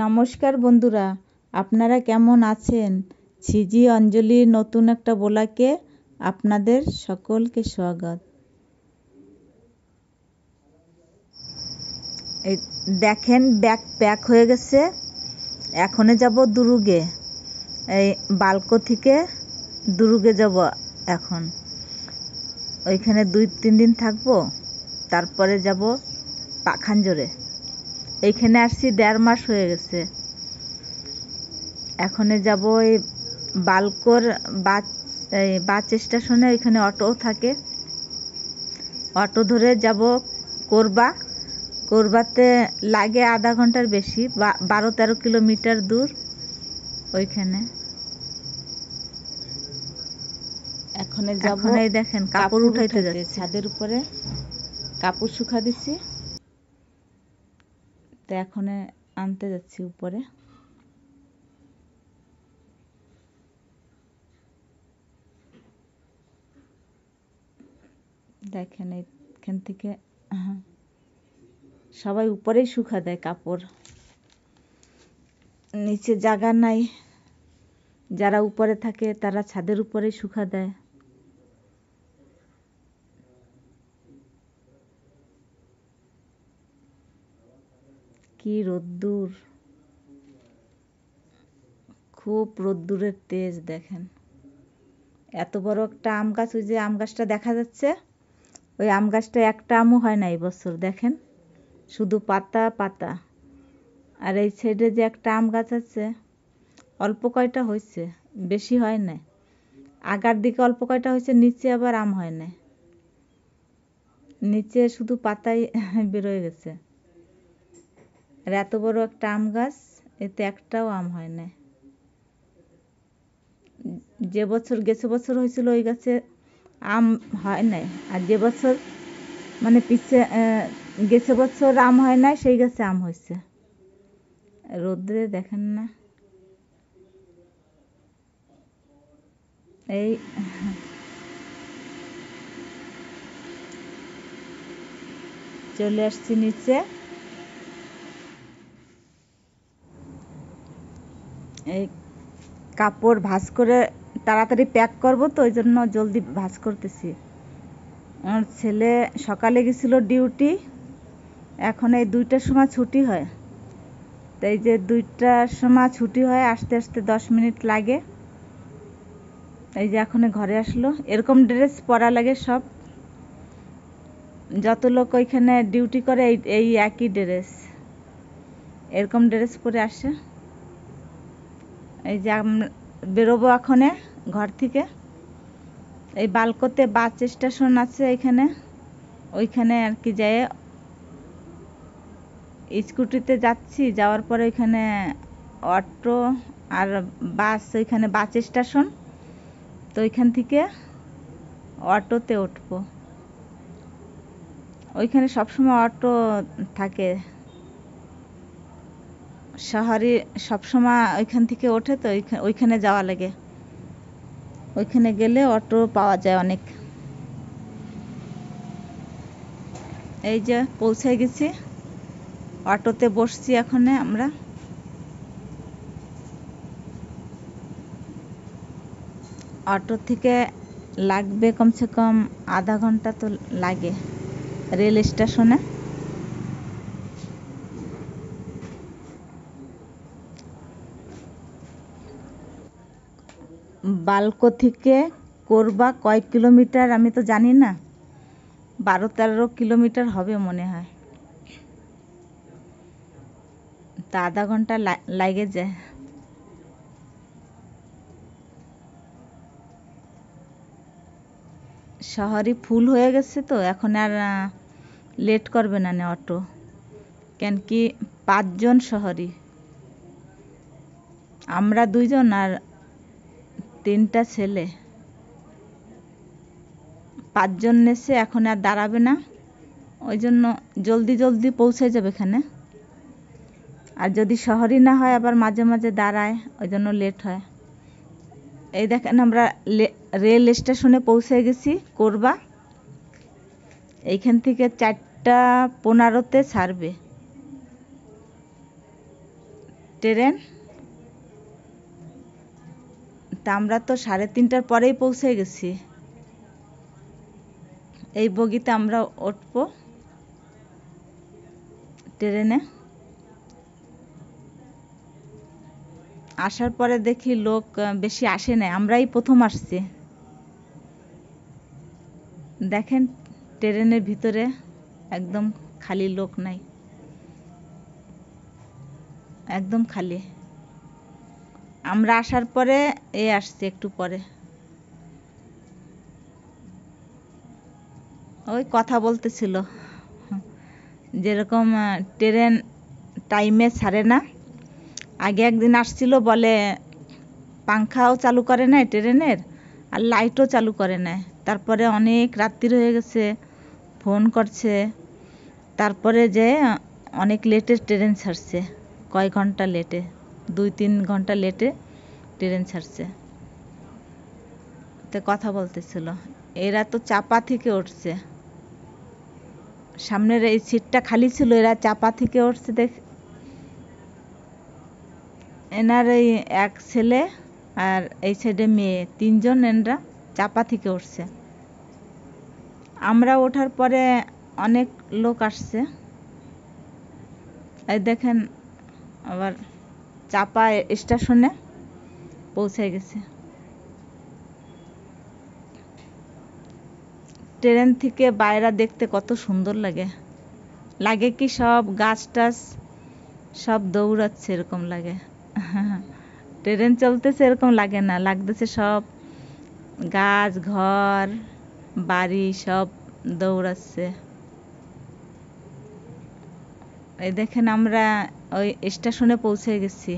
নমস্কার বন্ধুরা, আপনারা কেমন আছেন? ছিজি অঞ্জলির নতুন একটা ব্লগে আপনাদের সকলকে স্বাগত। এই দেখেন, ব্যাগ প্যাক হয়ে গেছে। এখনে যাব দুর্গে। এই বালকো থেকে দুর্গে যাব এখন। ওইখানে 2-3 দিন থাকবো, তারপরে যাব পাখানজোরে। এইখানে আসছি 1.5 মাস হয়ে গেছে। এখনে যাব এই বালকোর বাস স্টেশনে। ওইখানে অটো থাকে, অটো ধরে যাব কোরবাতে। লাগে আধা ঘন্টার বেশি, 12-13 কিলোমিটার দূর ওইখানে। এখনে যাব। এই দেখেন, কাপড় উঠাইতে যাচ্ছি ছাদের উপরে। কাপড় শুকা দিছি, তো এখন আনতে যাচ্ছি উপরে। দেখেন, এইখান থেকে সবাই উপরেই শুকা দেয় কাপড়, নিচে জায়গা নাই। যারা উপরে থাকে তারা ছাদের উপরেই শুকা দেয়। কি রোদ্দুর, খুব রোদ্দুরের তেজ। দেখেন, এত বড় একটা আম গাছ, ওই যে আম গাছটা দেখা যাচ্ছে, ওই আম গাছটা একটা আমও হয় না এই বছর। দেখেন, শুধু পাতা পাতা। আর এই সাইডে যে একটা আম গাছ আছে, অল্প কয়টা হয়েছে, বেশি হয় না। আগার দিকে অল্প কয়টা হয়েছে, নিচে আবার আম হয় না। নিচে শুধু পাতাই বেরোয় গেছে। আর এত বড় একটা আম গাছ, এতে একটাও আম হয় না। যে বছর গেছে বছর হয়েছিল, ওই গাছে আম হয় নাই। আর যে বছর মানে গেছে বছর আম হয় নাই, সেই গাছে আম হয়েছে। রোদ্রে দেখেন না, এই চলে আসছি নিচে। এই কাপড় ভাঁজ করে তাড়াতাড়ি প্যাক করব, তো ওই জন্য জলদি ভাঁজ করতেছি। আমার ছেলে সকালে গেছিল ডিউটি, এখন এই 2টার সময় ছুটি হয়। তো এই যে 2টার সময় ছুটি হয়, আসতে আসতে 10 মিনিট লাগে। এই যে এখন ঘরে আসলো। এরকম ড্রেস পরা লাগে সব, যত লোক ওইখানে ডিউটি করে এই একই ড্রেস, এরকম ড্রেস পরে আসে। এই যে বেরোবো এখনে ঘর থেকে। এই বালকোতে বাস স্টেশন আছে এখানে, ওইখানে আর কি যায়। স্কুটিতে যাচ্ছি, যাওয়ার পরে ওইখানে অটো আর বাস, ওইখানে বাস স্টেশন। তো ওইখান থেকে অটোতে উঠবো। ওইখানে সবসময় অটো থাকে, শহরে সবসময় ওইখান থেকে ওঠে। তো ওইখানে যাওয়া লাগে, ওইখানে গেলে অটো পাওয়া যায় অনেক। এই যে পৌঁছে গেছি, অটোতে বসছি এখন আমরা। অটো থেকে লাগবে কমসে কম আধা ঘন্টা তো লাগে রেল স্টেশনে। বালকো থেকে কোরবা কয় কিলোমিটার আমি তো জানি না, 12-13 কিলোমিটার হবে মনে হয়। তা আধা ঘন্টা লাগে যায়। শহরে ফুল হয়ে গেছে, তো এখন আর লেট করবে না অটো। কেন কি 5 জন শহরে, আমরা 2 জন আর 3টা ছেলে, 5 জন নেছে। এখন আর দাঁড়াবে না, ওই জন্য জলদি জলদি পৌঁছে যাবে এখানে। আর যদি শহরে না হয়, আবার মাঝে মাঝে দাঁড়ায়, ওই জন্য লেট হয়। এই দেখেন, আমরা রেল স্টেশনে পৌঁছে গেছি কোরবা। এইখান থেকে 4টা 15-তে ছাড়বে। ট্রেন। তা আমরা তো 3:30টার পরেই পৌঁছে গেছি। এই বগিতে আমরা উঠবো ট্রেনে। আসার পরে দেখি লোক বেশি আসে না, আমরাই প্রথম আসছি। দেখেন ট্রেনের ভিতরে একদম খালি, লোক নাই, একদম খালি। আমরা আসার পরে আসছে একটু পরে। ওই কথা বলতেছিল, যেরকম ট্রেন টাইমে ছাড়ে না। আগে একদিন আসছিল, বলে পাংখাও চালু করে না ট্রেনের, আর লাইটও চালু করে না। তারপরে অনেক রাত্রি হয়ে গেছে, ফোন করছে। তারপরে যে অনেক লেটে ট্রেন ছাড়ছে, কয় ঘন্টা লেটে, 2-3 ঘন্টা লেটে ট্রেন ছাড়ছে। তো কথা বলতেছিল, এরা তো চাপা থেকে উঠছে, সামনের এই সিটটা খালি ছিল, এরা চাপা থেকে উঠছে। এনার এই এক ছেলে আর এই সাইডে মেয়ে, 3জন এনরা চাপা থেকে উঠছে। আমরা ওঠার পরে অনেক লোক আসছে। এই দেখেন আবার চাপা স্টেশনে পৌঁছে গেছে। ট্রেন থেকে বাইরে দেখতে কত সুন্দর লাগে, লাগে কি সব গাছ টাছ সব দৌড়াচ্ছে এরকম লাগে। ট্রেন চলতেছে এরকম লাগে না, লাগতেছে সব গাছ, ঘর, বাড়ি সব দৌড়াচ্ছে। এই দেখেন আমরা ওই স্টেশনে পৌঁছে গেছি।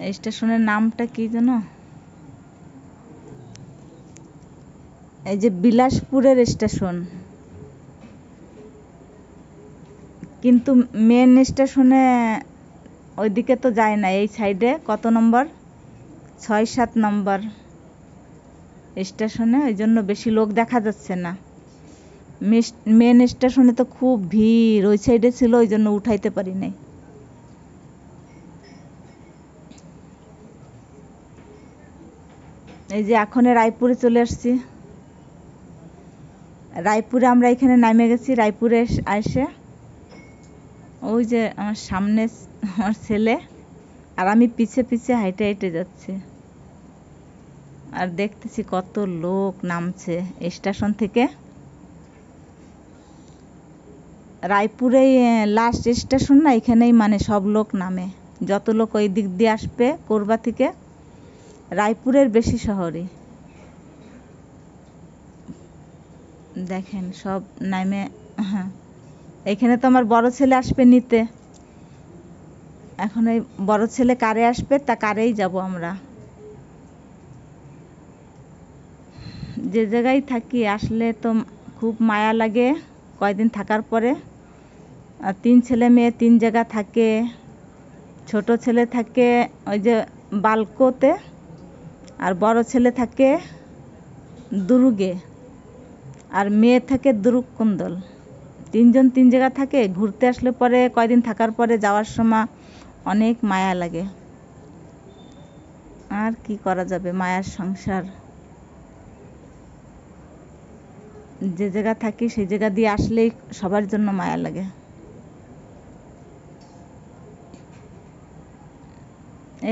এই স্টেশনের নামটা কি জানো? এই যে বিলাসপুরের স্টেশন। কিন্তু মেন স্টেশনে ওইদিকে তো যায় না, এই সাইডে কত নম্বর, 6-7 নম্বর স্টেশনে, ওই জন্য বেশি লোক দেখা যাচ্ছে না। মেন স্টেশনে তো খুব ভিড়, ওই সাইডে ছিল, ওই জন্য উঠাইতে পারি নাই। এই যে এখন রায়পুরে চলে আসছি। রায়পুরে আমরা এখানে নামে গেছি। রায়পুরে এসে ওই যে আমার সামনে আমার ছেলে আর আমি পিছে পিছে হাইটে হাইটে যাচ্ছি, আর দেখতেছি কত লোক নামছে স্টেশন থেকে। রায়পুরেই লাস্ট স্টেশন না, এখানেই মানে সব লোক নামে। যত লোক ওই দিক দিয়ে আসবে কোরবা থেকে, রায়পুরের বেশি শহরে দেখেন সব নামে। হ্যাঁ, এখানে তো আমার বড় ছেলে আসবে নিতে। এখন এই বড় ছেলে কারে আসবে, তা কারেই যাব আমরা। যে জায়গায় থাকি আসলে তো খুব মায়া লাগে কয়দিন থাকার পরে। আর 3 ছেলে মেয়ে 3 জায়গা থাকে। ছোট ছেলে থাকে ওই যে বালকোতে, আর বড় ছেলে থাকে দুর্গে, আর মেয়ে থাকে দুরুকুন্দল। 3জন 3 জায়গা থাকে। ঘুরতে আসলে পরে কয়দিন থাকার পরে যাওয়ার সময় অনেক মায়া লাগে। আর কি করা যাবে, মায়ার সংসার। যে জায়গা থাকি সেই জায়গা দিয়ে আসলেই সবার জন্য মায়া লাগে।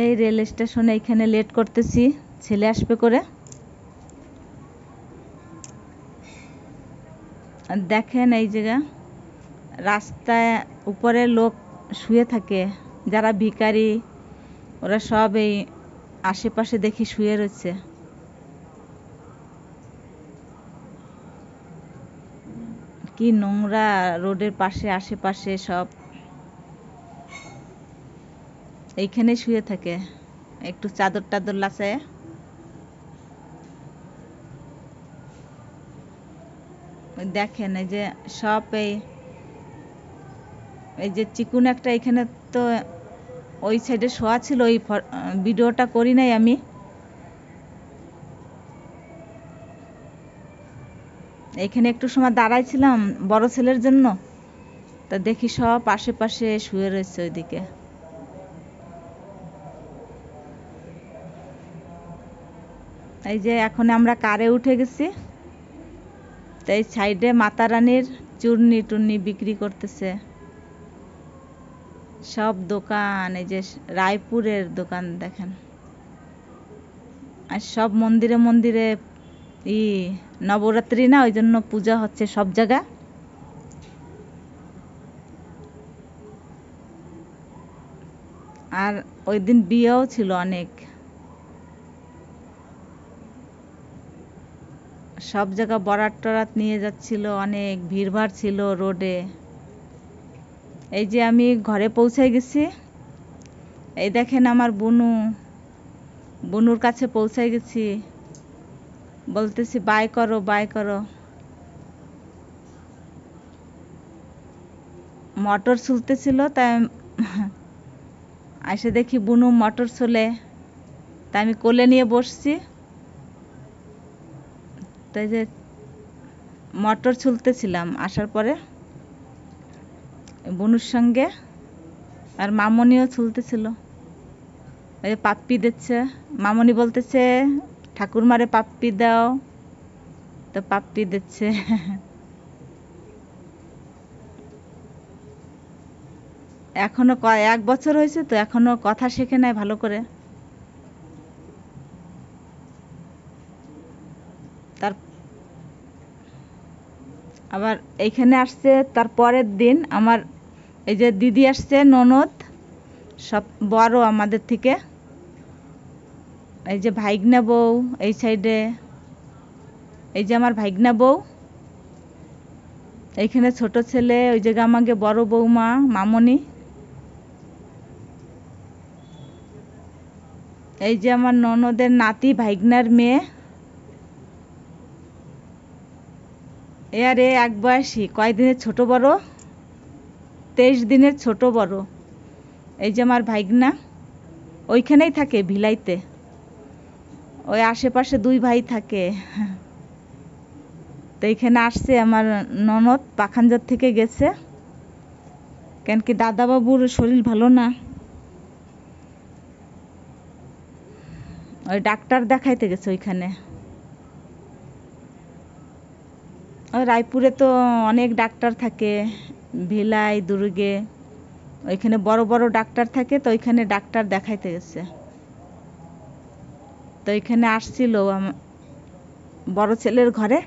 এই রেল স্টেশনে এখানে লেট করতেছি, ছেলে আসবে করে। দেখেন এই জায়গা রাস্তায় উপরে লোক শুয়ে থাকে, যারা ভিখারি, ওরা সব এই আশেপাশে দেখি শুয়ে রয়েছে। কি নোংরা রোডের পাশে, আশেপাশে সব এইখানে শুয়ে থাকে, একটু চাদর টাদর লাচায়। দেখেন এই যে সব এই যে চিকুন একটা এখানে তো ওই সাইডে শোয়া ছিল, ওই ভিডিওটা করি নাই আমি। এখানে একটু সময় দাঁড়াইছিলাম বড় ছেলের জন্য, তা দেখি সব আশেপাশে শুয়ে রয়েছে ওইদিকে। এই যে এখন আমরা কারে উঠে গেছি, তাই সাইডে মাতা রানীর চূর্ণি টুর্নি বিক্রি করতেছে, সব দোকান। এই যে রায়পুরের দোকান দেখেন। আর সব মন্দিরে মন্দিরে নবরাত্রি না, ওই জন্য পূজা হচ্ছে সব জায়গা। আর ওই দিন বিয়েও ছিল অনেক, সব জায়গা বরাত টরাত নিয়ে যাচ্ছিল, অনেক ভিড়ভাড় ছিল রোডে। এই যে আমি ঘরে পৌঁছে গেছি, এই দেখেন আমার বুনুর কাছে পৌঁছে গেছি, বলতেছি বাই করো বাই করো। মোটর চলতেছিল, তাই এসে দেখি বুনু মোটর চলে, তাই আমি কোলে নিয়ে বসছি। তাই যে মোটর চলতেছিলাম, আসার পরে বুনুর সঙ্গে আর মামনিও চলতেছিল। ওই পাপ্পি দিচ্ছে, মামনি বলতেছে ঠাকুরমারে পাপ্পি দাও, তো পাপ্পি দিচ্ছে। এখনো 1 বছর হয়েছে তো এখনো কথা শেখে নাই ভালো করে। তার আবার এইখানে আসছে, তার পরের দিন আমার এই যে দিদি আসছে, ননদ, সব বড় আমাদের থেকে। এই যে ভাইগনা বউ এই সাইডে, এই যে আমার ভাইগনা বউ, এইখানে ছোট ছেলে, ওই জায়গা আমাকে বড় বৌমা মামনি। এই যে আমার ননদের নাতি ভাইগনার মেয়ে, এ আর এক বয়সী, কয়দিনের ছোট বড়, 23 দিনের ছোট বড়। এই যে আমার ভাইগনা ওইখানেই থাকে ভিলাইতে, ওই আশেপাশে 2 ভাই থাকে। তো এইখানে আসছে আমার ননদ, পাখানজোর থেকে গেছে, কেন কি দাদাবাবুর শরীর ভালো না, ওই ডাক্তার দেখাইতে গেছে ওইখানে। ওই রায়পুরে তো অনেক ডাক্তার থাকে, ভিলাই দুর্গে, ওইখানে বড় বড় ডাক্তার থাকে, তো ওইখানে ডাক্তার দেখাইতে গেছে। তো ওইখানে আসছিল বড় ছেলের ঘরে,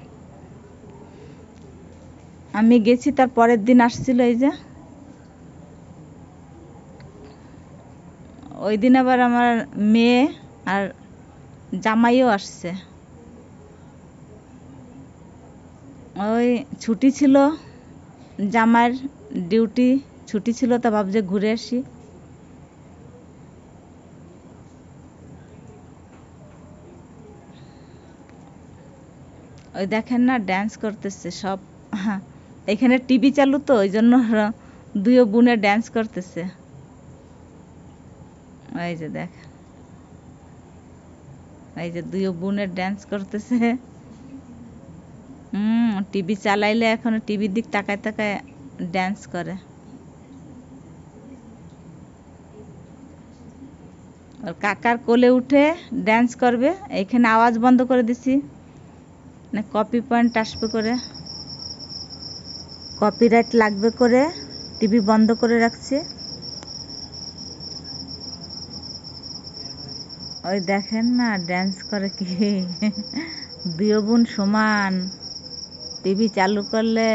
আমি গেছি, তার পরের দিন আসছিল। এই যে ওই দিন আবার আমার মেয়ে আর জামাইও আসছে। ওই ছুটি ছিল, জামাইয়ের ডিউটি ছুটি ছিল, তা ভাবছে ঘুরে আসি। ওই দেখেন না ড্যান্স করতেছে সব। এখানে টিভি চালু তো ওই জন্য 2 বোনে ড্যান্স করতেছে। এই যে দেখ, এই যে 2 বোনের ড্যান্স করতেছে। টিভি চালাইলে এখন টিভির দিক তাকায় তাকায় ড্যান্স করে। আর কাকার কোলে উঠে ড্যান্স করবে। এইখানে আওয়াজ বন্ধ করে দিছি, না কপি পয়েন্ট আসবে করে, কপিরাইট লাগবে করে টিভি বন্ধ করে রাখছি। ওই দেখেন না ড্যান্স করে কি। 2 বোন সমান, টিভি চালু করলে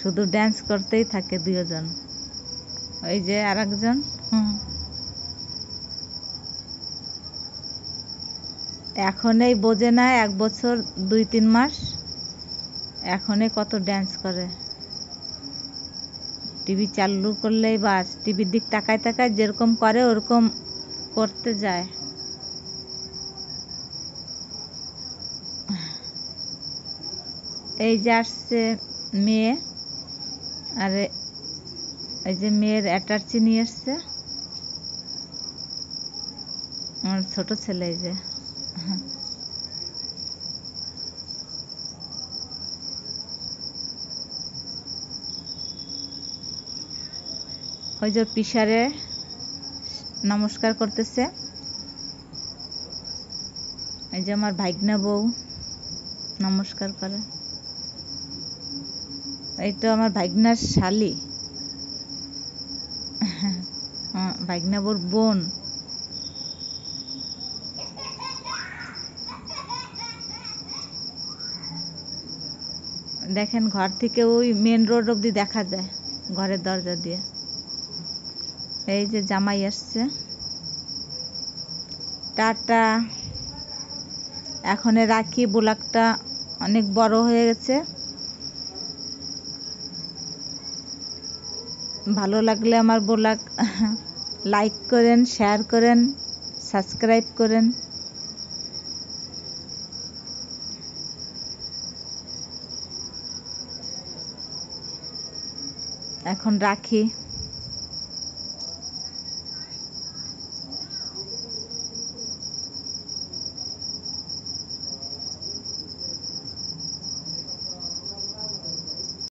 শুধু ড্যান্স করতেই থাকে 2 জন। ওই যে আরেকজন, এখনই বোঝে না, 1 বছর 2-3 মাস, এখনই কত ড্যান্স করে। টিভি চালু করলেই বাস টিভির দিক তাকায় তাকায় যেরকম করে ওরকম করতে যায়। এই যে আসছে মেয়ে, আর এই যে মেয়ের অ্যাটাচি নিয়ে এসছে আমার ছোট ছেলে। এই যে ওই যে পিসারে নমস্কার করতেছে। এই যে আমার ভাগ্না বউ নমস্কার করে। এইটা আমার ভাগ্নার শালি, ভাগ্না বউর বোন। দেখেন ঘর থেকে ওই মেন রোড অবধি দেখা যায়, ঘরের দরজা দিয়ে। এই যে জামাই আসছে। টাটা, এখন রাখি। ব্লগটা অনেক বড় হয়ে গেছে। ভালো লাগলে আমার ব্লগ লাইক করেন, শেয়ার করেন, সাবস্ক্রাইব করেন। এখন রাখি।